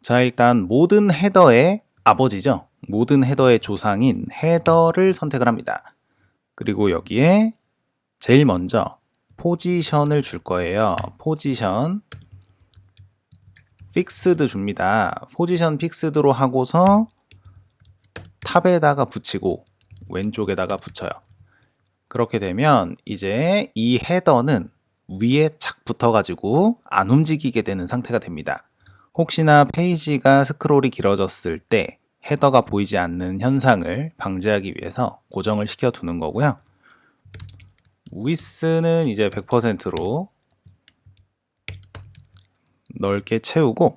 자, 일단 모든 헤더의 아버지죠. 모든 헤더의 조상인 헤더를 선택을 합니다. 그리고 여기에 제일 먼저 포지션을 줄 거예요. 포지션 픽스드 줍니다. 포지션 픽스드로 하고서 탑에다가 붙이고 왼쪽에다가 붙여요. 그렇게 되면 이제 이 헤더는 위에 착 붙어가지고 안 움직이게 되는 상태가 됩니다. 혹시나 페이지가 스크롤이 길어졌을 때 헤더가 보이지 않는 현상을 방지하기 위해서 고정을 시켜 두는 거고요. 위스는 이제 100%로 넓게 채우고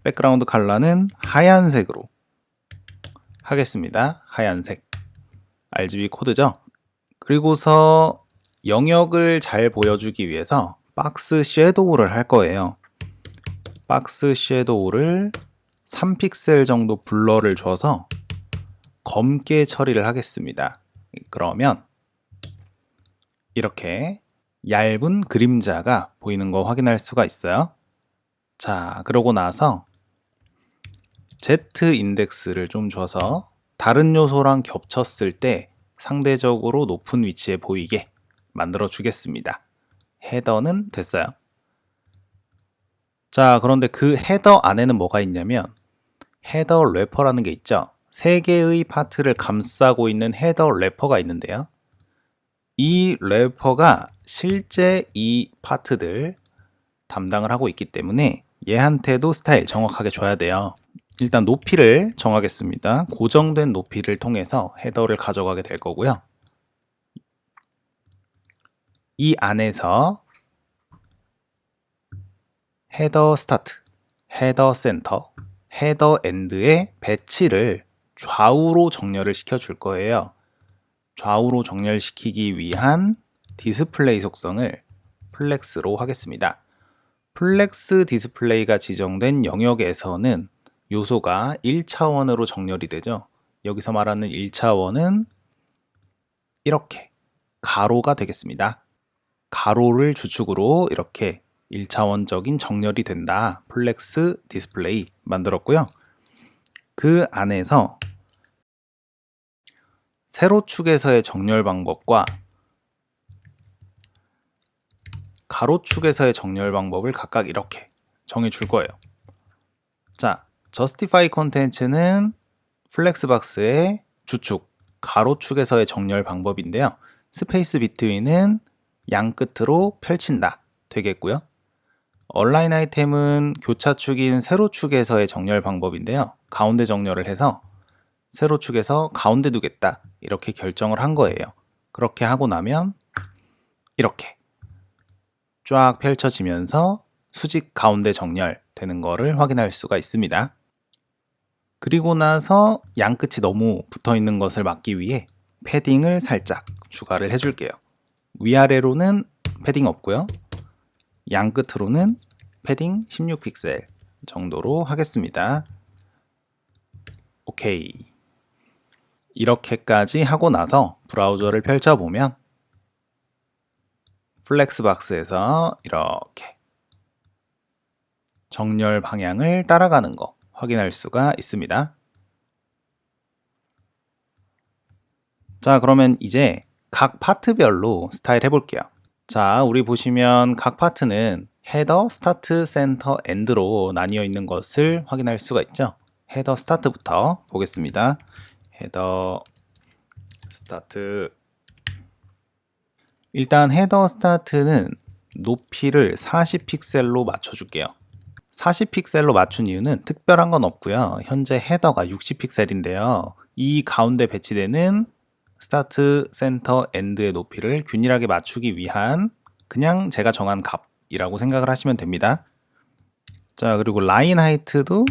백그라운드 컬러는 하얀색으로 하겠습니다. 하얀색 RGB 코드죠. 그리고서 영역을 잘 보여주기 위해서 박스 섀도우를 할 거예요. 박스 섀도우를 3픽셀 정도 블러를 줘서 검게 처리를 하겠습니다. 그러면 이렇게 얇은 그림자가 보이는 거 확인할 수가 있어요. 자, 그러고 나서 Z 인덱스를 좀 줘서 다른 요소랑 겹쳤을 때 상대적으로 높은 위치에 보이게 만들어 주겠습니다. 헤더는 됐어요. 자, 그런데 그 헤더 안에는 뭐가 있냐면 헤더 래퍼라는 게 있죠. 3개의 파트를 감싸고 있는 헤더 래퍼가 있는데요. 이 래퍼가 실제 이 파트들 담당을 하고 있기 때문에 얘한테도 스타일 정확하게 줘야 돼요. 일단 높이를 정하겠습니다. 고정된 높이를 통해서 헤더를 가져가게 될 거고요. 이 안에서 헤더 스타트, 헤더 센터, 헤더 엔드의 배치를 좌우로 정렬을 시켜 줄 거예요. 좌우로 정렬시키기 위한 디스플레이 속성을 플렉스로 하겠습니다. 플렉스 디스플레이가 지정된 영역에서는 요소가 1차원으로 정렬이 되죠. 여기서 말하는 1차원은 이렇게 가로가 되겠습니다. 가로를 주축으로 이렇게 1차원적인 정렬이 된다. 플렉스 디스플레이 만들었고요. 그 안에서 세로축에서의 정렬 방법과 가로축에서의 정렬 방법을 각각 이렇게 정해 줄 거예요. 자, Justify Content는 플렉스박스의 주축, 가로축에서의 정렬 방법인데요. 스페이스 비트윈은 양 끝으로 펼친다 되겠고요. 얼라인 아이템은 교차축인 세로축에서의 정렬 방법인데요. 가운데 정렬을 해서 세로축에서 가운데 두겠다 이렇게 결정을 한 거예요. 그렇게 하고 나면 이렇게 쫙 펼쳐지면서 수직 가운데 정렬 되는 거를 확인할 수가 있습니다. 그리고 나서 양 끝이 너무 붙어 있는 것을 막기 위해 패딩을 살짝 추가를 해줄게요. 위아래로는 패딩 없고요. 양 끝으로는 패딩 16픽셀 정도로 하겠습니다. 오케이. 이렇게까지 하고 나서 브라우저를 펼쳐보면 플렉스박스에서 이렇게 정렬 방향을 따라가는 거 확인할 수가 있습니다. 자, 그러면 이제 각 파트별로 스타일 해볼게요. 자, 우리 보시면 각 파트는 헤더, 스타트, 센터, 엔드로 나뉘어 있는 것을 확인할 수가 있죠. 헤더 스타트부터 보겠습니다. 헤더 스타트. 일단 헤더 스타트는 높이를 40픽셀로 맞춰줄게요. 40픽셀로 맞춘 이유는 특별한 건 없고요. 현재 헤더가 60픽셀인데요. 이 가운데 배치되는 스타트, 센터, 엔드의 높이를 균일하게 맞추기 위한 그냥 제가 정한 값이라고 생각을 하시면 됩니다. 자, 그리고 라인 하이트도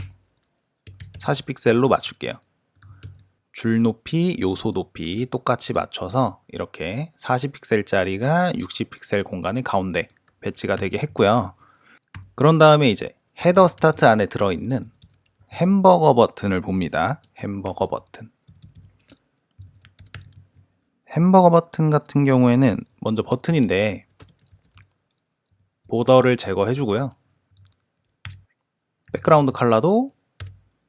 40픽셀로 맞출게요. 줄 높이, 요소 높이 똑같이 맞춰서 이렇게 40픽셀짜리가 60픽셀 공간의 가운데 배치가 되게 했고요. 그런 다음에 이제 헤더 스타트 안에 들어있는 햄버거 버튼을 봅니다. 햄버거 버튼. 햄버거 버튼 같은 경우에는 먼저 버튼인데 보더를 제거해 주고요. 백그라운드 컬러도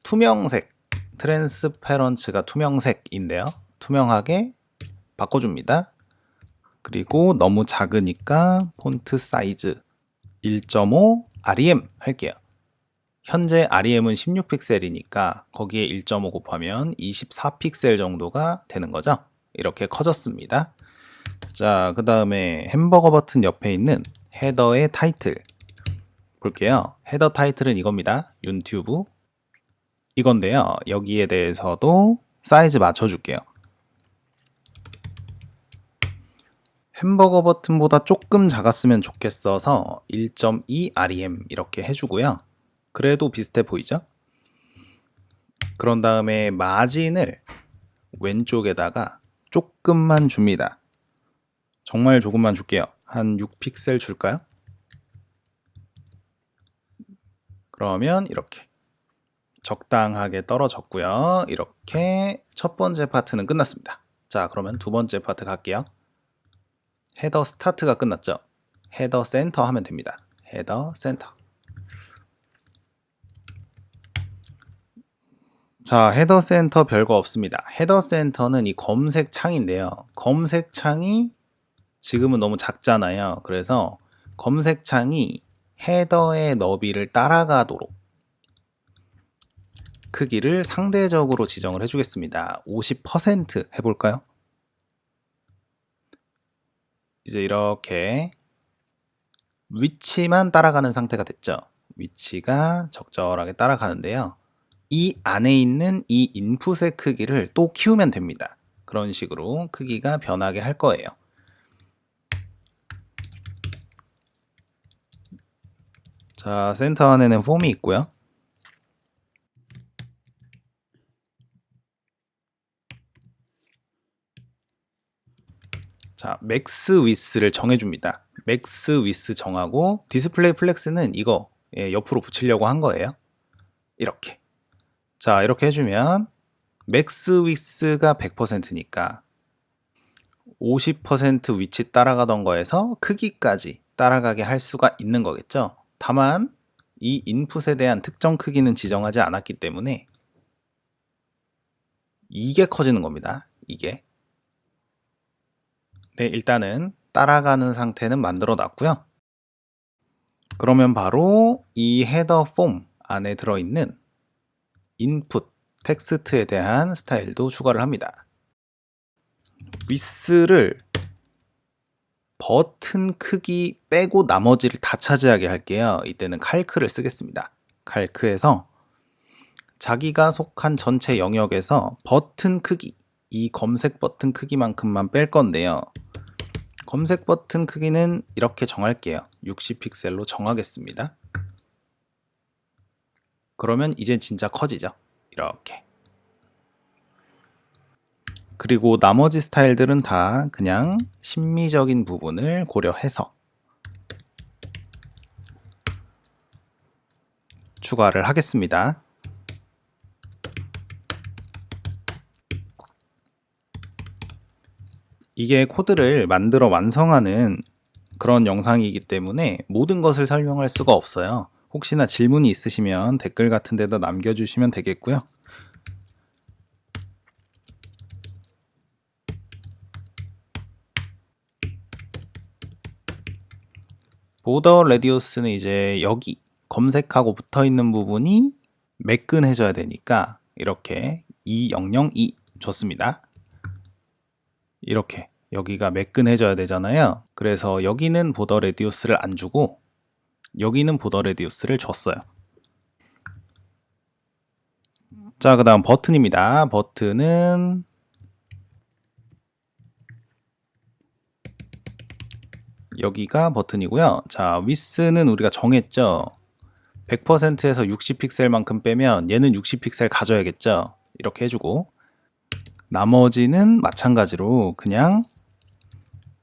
투명색, 트랜스페런츠가 투명색인데요. 투명하게 바꿔줍니다. 그리고 너무 작으니까 폰트 사이즈 1.5 REM 할게요. 현재 REM은 16픽셀이니까 거기에 1.5 곱하면 24픽셀 정도가 되는 거죠. 이렇게 커졌습니다. 자, 그 다음에 햄버거 버튼 옆에 있는 헤더의 타이틀 볼게요. 헤더 타이틀은 이겁니다. 윤튜브 이건데요. 여기에 대해서도 사이즈 맞춰줄게요. 햄버거 버튼보다 조금 작았으면 좋겠어서 1.2 REM 이렇게 해주고요. 그래도 비슷해 보이죠? 그런 다음에 마진을 왼쪽에다가 조금만 줍니다. 정말 조금만 줄게요. 한 6픽셀 줄까요? 그러면 이렇게 적당하게 떨어졌고요. 이렇게 첫 번째 파트는 끝났습니다. 자, 그러면 두 번째 파트 갈게요. 헤더 스타트가 끝났죠? 헤더 센터 하면 됩니다. 헤더 센터. 자, 헤더 센터 별거 없습니다. 헤더 센터는 이 검색 창인데요. 검색 창이 지금은 너무 작잖아요. 그래서 검색 창이 헤더의 너비를 따라가도록 크기를 상대적으로 지정을 해주겠습니다. 50% 해볼까요? 이제 이렇게 위치만 따라가는 상태가 됐죠. 위치가 적절하게 따라가는데요. 이 안에 있는 이 인풋의 크기를 또 키우면 됩니다. 그런 식으로 크기가 변하게 할 거예요. 자, 센터 안에는 폼이 있고요. 자, 맥스 위스를 정해줍니다. 맥스 위스 정하고 디스플레이 플렉스는 이거 옆으로 붙이려고 한 거예요. 이렇게. 자, 이렇게 해주면 맥스 위스가 100%니까 50% 위치 따라가던 거에서 크기까지 따라가게 할 수가 있는 거겠죠. 다만 이 인풋에 대한 특정 크기는 지정하지 않았기 때문에 이게 커지는 겁니다. 이게. 네, 일단은 따라가는 상태는 만들어 놨고요. 그러면 바로 이 헤더 폼 안에 들어있는 인풋 텍스트에 대한 스타일도 추가를 합니다. 위스를 버튼 크기 빼고 나머지를 다 차지하게 할게요. 이때는 칼크를 쓰겠습니다. 칼크에서 자기가 속한 전체 영역에서 버튼 크기, 이 검색 버튼 크기만큼만 뺄 건데요. 검색 버튼 크기는 이렇게 정할게요. 60픽셀로 정하겠습니다. 그러면 이제 진짜 커지죠. 이렇게. 그리고 나머지 스타일들은 다 그냥 심미적인 부분을 고려해서 추가를 하겠습니다. 이게 코드를 만들어 완성하는 그런 영상이기 때문에 모든 것을 설명할 수가 없어요. 혹시나 질문이 있으시면 댓글 같은 데다 남겨주시면 되겠고요. 보더 레디우스는 이제 여기 검색하고 붙어 있는 부분이 매끈해져야 되니까 이렇게 2002 줬습니다. 이렇게 여기가 매끈해져야 되잖아요. 그래서 여기는 보더 레디우스를 안 주고 여기는 보더 레디우스를 줬어요. 자, 그 다음 버튼입니다. 버튼은 여기가 버튼이고요. 자, 위스는 우리가 정했죠. 100%에서 60픽셀만큼 빼면 얘는 60픽셀 가져야겠죠. 이렇게 해주고 나머지는 마찬가지로 그냥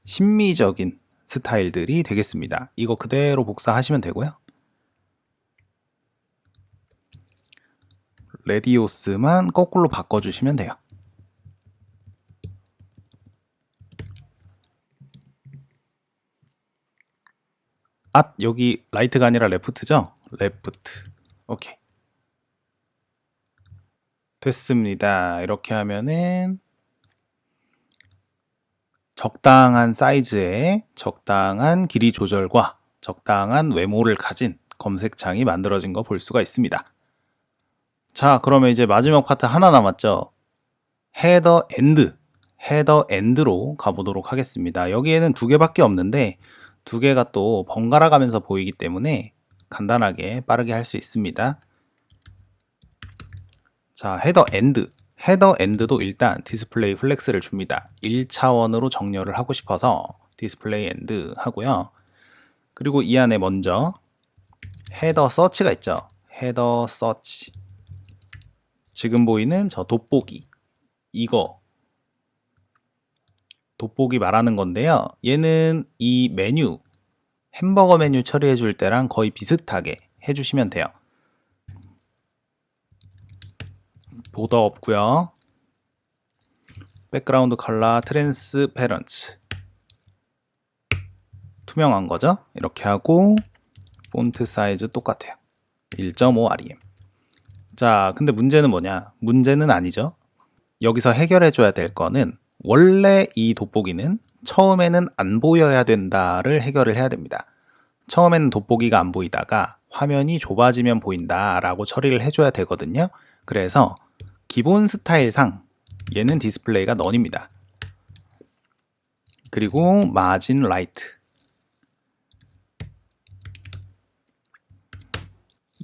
심미적인 스타일들이 되겠습니다. 이거 그대로 복사하시면 되고요. 레디오스만 거꾸로 바꿔주시면 돼요. 여기 라이트가 아니라 레프트죠? 레프트. 오케이. 됐습니다. 이렇게 하면은 적당한 사이즈의 적당한 길이 조절과 적당한 외모를 가진 검색창이 만들어진 거 볼 수가 있습니다. 자, 그러면 이제 마지막 파트 하나 남았죠. 헤더 엔드. 헤더 엔드로 가보도록 하겠습니다. 여기에는 두 개밖에 없는데 두 개가 또 번갈아 가면서 보이기 때문에 간단하게 빠르게 할 수 있습니다. 자, 헤더 엔드. 헤더 엔드도 일단 디스플레이 플렉스를 줍니다. 1차원으로 정렬을 하고 싶어서 디스플레이 엔드 하고요. 그리고 이 안에 먼저 헤더 서치가 있죠. 헤더 서치. 지금 보이는 저 돋보기. 이거 돋보기 말하는 건데요. 얘는 이 메뉴, 햄버거 메뉴 처리해 줄 때랑 거의 비슷하게 해주시면 돼요. 보더 없고요. 백그라운드 컬러 트랜스페런트 투명한 거죠. 이렇게 하고 폰트 사이즈 똑같아요. 1.5 rem. 자, 근데 문제는 뭐냐? 문제는 아니죠. 여기서 해결해 줘야 될 거는 원래 이 돋보기는 처음에는 안 보여야 된다를 해결을 해야 됩니다. 처음에는 돋보기가 안 보이다가 화면이 좁아지면 보인다라고 처리를 해줘야 되거든요. 그래서 기본 스타일상 얘는 디스플레이가 넌입니다. 그리고 마진 라이트.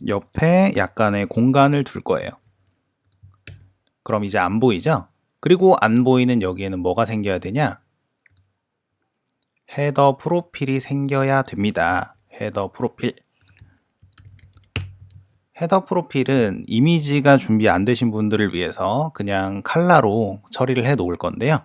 옆에 약간의 공간을 둘 거예요. 그럼 이제 안 보이죠? 그리고 안 보이는 여기에는 뭐가 생겨야 되냐? 헤더 프로필이 생겨야 됩니다. 헤더 프로필. 헤더 프로필은 이미지가 준비 안 되신 분들을 위해서 그냥 칼라로 처리를 해 놓을 건데요.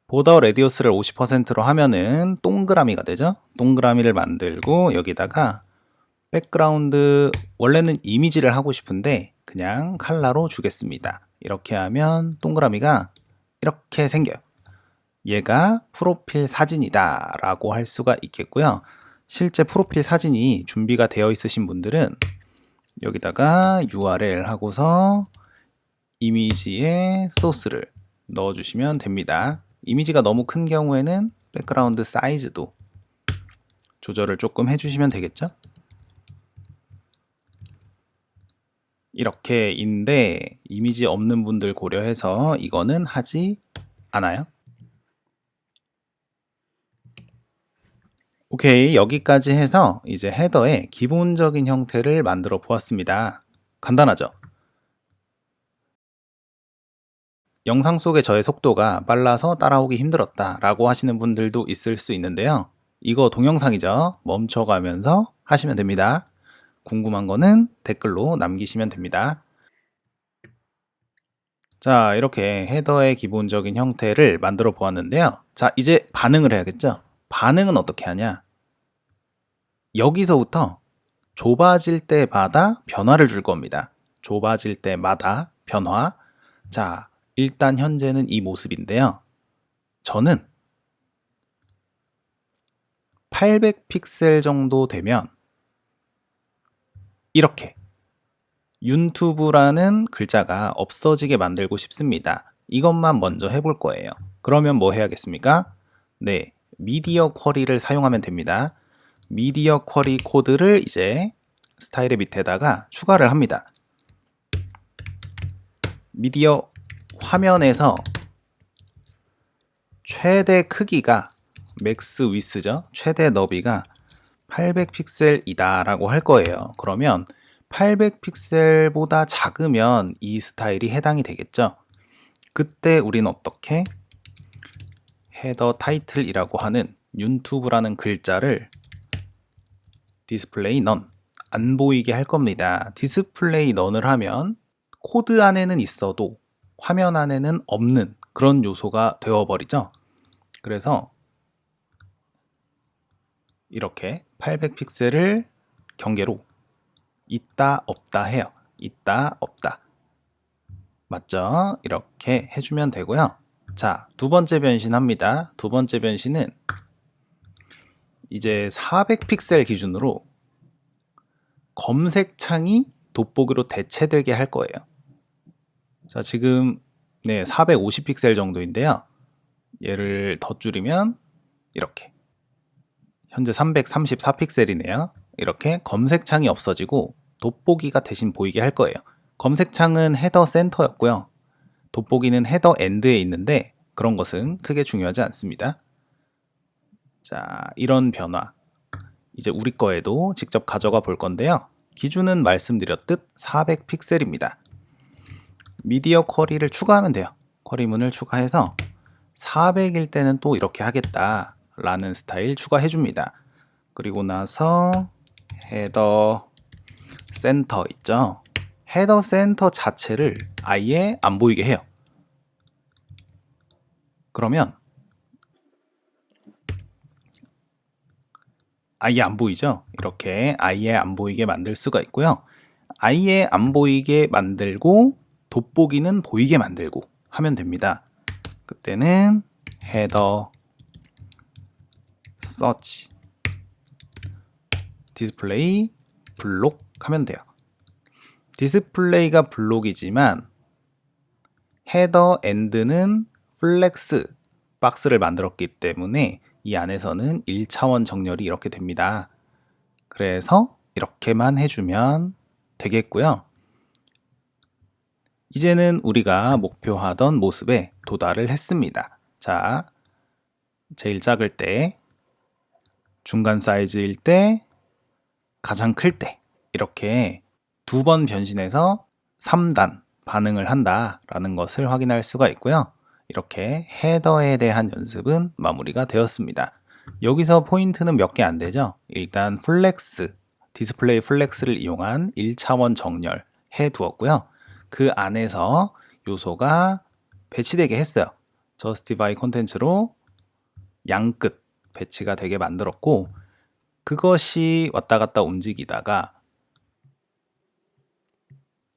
보더 레디우스를 50%로 하면은 동그라미가 되죠. 동그라미를 만들고 여기다가 백그라운드, 원래는 이미지를 하고 싶은데 그냥 칼라로 주겠습니다. 이렇게 하면 동그라미가 이렇게 생겨요. 얘가 프로필 사진이다 라고 할 수가 있겠고요. 실제 프로필 사진이 준비가 되어 있으신 분들은 여기다가 URL 하고서 이미지의 소스를 넣어주시면 됩니다. 이미지가 너무 큰 경우에는 백그라운드 사이즈도 조절을 조금 해주시면 되겠죠? 이렇게인데 이미지 없는 분들 고려해서 이거는 하지 않아요. 오케이, 여기까지 해서 이제 헤더의 기본적인 형태를 만들어 보았습니다. 간단하죠? 영상 속의 저의 속도가 빨라서 따라오기 힘들었다 라고 하시는 분들도 있을 수 있는데요. 이거 동영상이죠. 멈춰가면서 하시면 됩니다. 궁금한 거는 댓글로 남기시면 됩니다. 자, 이렇게 헤더의 기본적인 형태를 만들어 보았는데요. 자, 이제 반응을 해야겠죠? 반응은 어떻게 하냐? 여기서부터 좁아질 때마다 변화를 줄 겁니다. 좁아질 때마다 변화. 자, 일단 현재는 이 모습인데요. 저는 800픽셀 정도 되면 이렇게 윤튜브라는 글자가 없어지게 만들고 싶습니다. 이것만 먼저 해볼 거예요. 그러면 뭐 해야겠습니까? 네, 미디어 쿼리를 사용하면 됩니다. 미디어 쿼리 코드를 이제 스타일의 밑에다가 추가를 합니다. 미디어 화면에서 최대 크기가 맥스 위스죠. 최대 너비가 800픽셀이다 라고 할 거예요. 그러면 800픽셀보다 작으면 이 스타일이 해당이 되겠죠. 그때 우린 어떻게 헤더 타이틀이라고 하는 윤튜브라는 글자를 디스플레이 넌, 안 보이게 할 겁니다. 디스플레이 넌을 하면 코드 안에는 있어도 화면 안에는 없는 그런 요소가 되어버리죠. 그래서 이렇게 800픽셀을 경계로 있다 없다 해요. 있다 없다. 맞죠? 이렇게 해주면 되고요. 자, 두 번째 변신합니다. 두 번째 변신은 이제 400픽셀 기준으로 검색창이 돋보기로 대체되게 할 거예요. 자, 지금 450픽셀 정도인데요. 얘를 더 줄이면 이렇게 현재 334픽셀이네요. 이렇게 검색창이 없어지고 돋보기가 대신 보이게 할 거예요. 검색창은 헤더 센터였고요. 돋보기는 헤더 엔드에 있는데 그런 것은 크게 중요하지 않습니다. 자, 이런 변화 이제 우리 거에도 직접 가져가 볼 건데요. 기준은 말씀드렸듯 400픽셀입니다. 미디어 쿼리를 추가하면 돼요. 쿼리문을 추가해서 400일 때는 또 이렇게 하겠다 라는 스타일 추가해 줍니다. 그리고 나서 헤더 센터 있죠. 헤더 센터 자체를 아예 안 보이게 해요. 그러면 아예 안 보이죠? 이렇게 아예 안 보이게 만들 수가 있고요. 아예 안 보이게 만들고 돋보기는 보이게 만들고 하면 됩니다. 그때는 헤더 서치 디스플레이 블록 하면 돼요. 디스플레이가 블록이지만 헤더 엔드는 플렉스 박스를 만들었기 때문에 이 안에서는 1차원 정렬이 이렇게 됩니다. 그래서 이렇게만 해주면 되겠고요. 이제는 우리가 목표하던 모습에 도달을 했습니다. 자, 제일 작을 때, 중간 사이즈일 때, 가장 클 때 이렇게 두 번 변신해서 3단 반응을 한다라는 것을 확인할 수가 있고요. 이렇게 헤더에 대한 연습은 마무리가 되었습니다. 여기서 포인트는 몇 개 안 되죠. 일단 플렉스, 디스플레이 플렉스를 이용한 1차원 정렬 해 두었고요. 그 안에서 요소가 배치되게 했어요. 저스티파이 콘텐츠로 양끝 배치가 되게 만들었고 그것이 왔다 갔다 움직이다가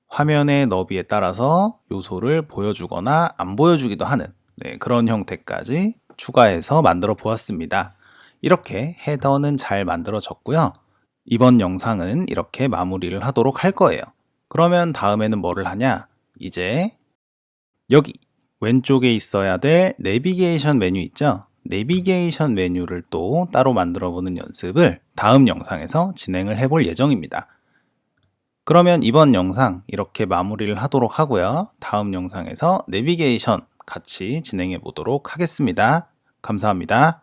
화면의 너비에 따라서 요소를 보여주거나 안 보여주기도 하는 그런 형태까지 추가해서 만들어 보았습니다. 이렇게 헤더는 잘 만들어졌고요. 이번 영상은 이렇게 마무리를 하도록 할 거예요. 그러면 다음에는 뭐를 하냐? 이제 여기 왼쪽에 있어야 될 내비게이션 메뉴 있죠? 내비게이션 메뉴를 또 따로 만들어 보는 연습을 다음 영상에서 진행을 해볼 예정입니다. 그러면 이번 영상 이렇게 마무리를 하도록 하고요. 다음 영상에서 내비게이션 같이 진행해 보도록 하겠습니다. 감사합니다.